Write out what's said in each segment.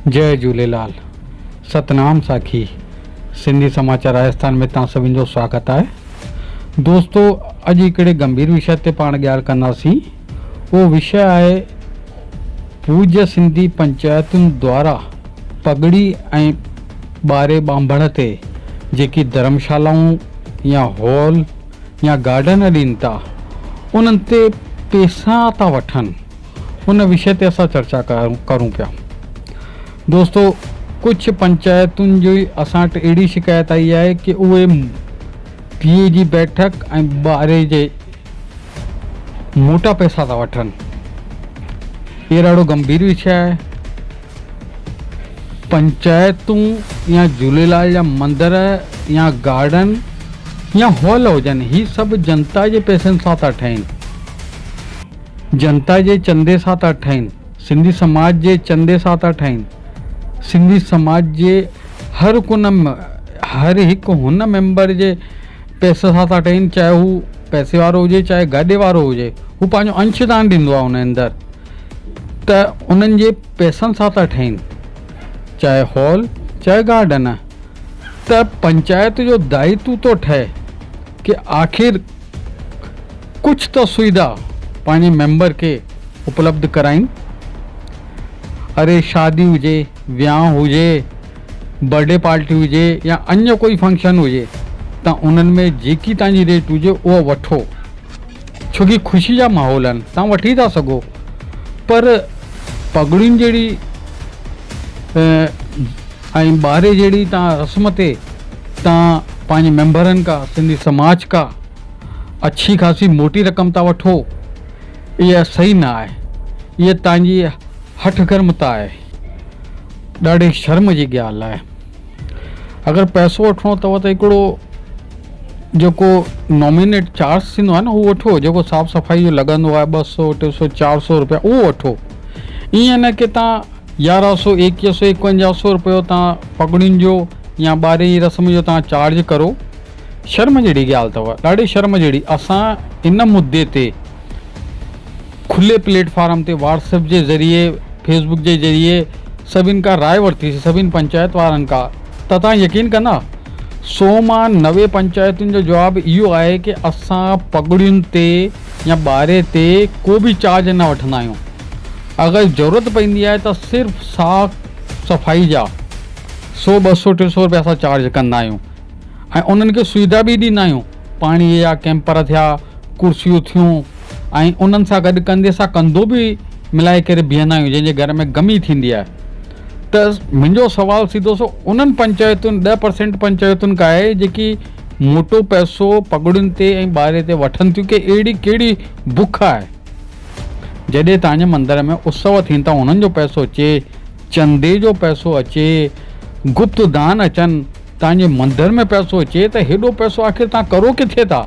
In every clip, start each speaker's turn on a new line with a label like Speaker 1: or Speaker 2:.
Speaker 1: जय झूलेलाल। सतनाम साखी सिंधी समाचार राजस्थान में तव्हां सभिनि जो स्वागत है। दोस्तों, अॼु हिकिड़े गंभीर विषय ते पाण ॻाल्हि कंदासीं। वो विषय आहे पूज्य सिंधी पंचायतुनि द्वारा पगड़ी ऐं ॿारे ॿांभण ते जेकी धर्मशालाऊं या हॉल या गार्डन ॾियनि था, उन्हनि ते पैसा था वठनि, उन विषय ते असां चर्चा करूं पिया। दोस्तों, कुछ पंचायतुनि जी असां वटि अहिड़ी शिकायत आई आहे कि उहे पीए जी बैठक ऐं ॿारे जे मोटा पैसा था वठनि। इहो ॾाढो गंभीर विषय आहे। पंचायतूं या झूलेलाल जा मंदर या गार्डन या हॉल हुजनि, ही सभु जनता जे पैसनि सां था ठहिनि, जनता जे चंदे सां था ठहिनि, सिंधी समाज जे चंदे सां था ठहिनि। सिंधी समाज जे हर हिकु हुन मेंबर जे पैसे सां था ठहिनि, चाहे हू पैसे वारो हुजे चाहे गाॾे वारो हुजे, हू पंहिंजो अंशदान ॾींदो आहे उन अंदरि, त उन्हनि जे पैसनि सां था ठहिनि, चाहे हॉल चाहे गार्डन। त पंचायत जो दायित्व तो ठहे कि आखिर कुछ तो सुविधा पंहिंजे मेंबर खे उपलब्ध कराइनि। अरे शादी हुजे, वियांह हुजे, बर्थडे पार्टी हुजे या अन्य कोई फंक्शन हुजे, त उन्हनि में जेकी तव्हांजी रेट हुजे उहो वठो, छोकी ख़ुशी जा माहौल आहिनि, तव्हां वठी था सघो। पर पगड़ियुनि जहिड़ी ऐं ॿारे जहिड़ी तव्हां रस्म ते तव्हां पंहिंजे मेंबरनि खां, सिंधी समाज खां अच्छी ख़ासी मोटी रक़म था वठो, इहा सही न आहे। इहा तव्हांजी हठगर्मता आहे, ॾाढी शर्म जी ॻाल्हि आहे। अगरि पैसो वठिणो अथव त हिकिड़ो जेको नॉमिनेट चार्ज थींदो आहे न, उहो वठो। जेको साफ़ सफ़ाई जो लॻंदो आहे 200, 300, 400 रुपया, उहो वठो। ईअं न कि तव्हां 1100, 2100, 5100 रुपयो तव्हां पगड़ियुनि जो या ॿारे जी रस्म जो तव्हां चार्ज करो। शर्म जहिड़ी ॻाल्हि अथव, ॾाढी शर्म जहिड़ी। असां इन मुद्दे ते खुले प्लेटफार्म ते व्हाट्सएप जे ज़रिए, फेसबुक जे ज़रिए सभिनि खां राय वरितीसीं, सभिनि पंचायत वारनि खां। त तव्हां यकीन कंदा, 100 मां 90 पंचायतुनि जो जवाबु इहो आहे कि असां पगड़ियुनि ते या ॿारे ते को बि चार्ज न वठंदा आहियूं। अगरि ज़रूरत पवंदी आहे त सिर्फ़ु साफ़ सफ़ाई जा 100, 200, 300 रुपया असां चार्ज कंदा आहियूं। ऐं उन्हनि खे सुविधा बि ॾींदा आहियूं, पाणीअ जा कैंपर थिया, कुर्सियूं थियूं, ऐं उन्हनि सां गॾु कंधे सां कंधो बि मिलाए करे बीहंदा आहियूं जंहिंजे घर में गमी थींदी आहे। त मुंहिंजो सुवालु सीधो सो उन्हनि पंचायतुनि 10% पंचायतुनि खां आहे जेकी मोटो पैसो पगड़ियुनि ते ऐं ॿारे ते वठनि थियूं, कि अहिड़ी कहिड़ी बुख आहे। जॾहिं तव्हांजे मंदर में उत्सव थींदा था, उन्हनि जो पैसो अचे, चंदे जो पैसो अचे, गुप्त दान अचनि, तव्हांजे मंदर में पैसो अचे, त हेॾो पैसो आख़िर तव्हां करो किथे था?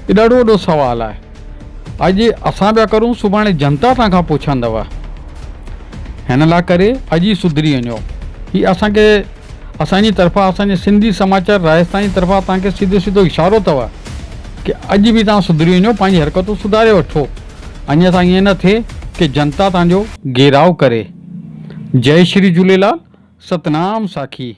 Speaker 1: इहो ॾाढो वॾो सुवालु आहे। अॼु असां पिया करूं, सुभाणे जनता तव्हां खां पुछंदव। हिन लाइ करे अॼु ई सुधरी वञो। हीअ असांखे असांजी तरफ़ां, असांजे सिंधी समाचार राजस्थान जी तरफ़ां तव्हांखे सीधो सीधो इशारो अथव कि अॼु बि तव्हां सुधरी वञो, पंहिंजी हरकतूं सुधारे वठो, अन्यथा ईअं न थिए कि जनता तव्हांजो घेराव करे। जय श्री झूलेलाल। सतनाम साखी।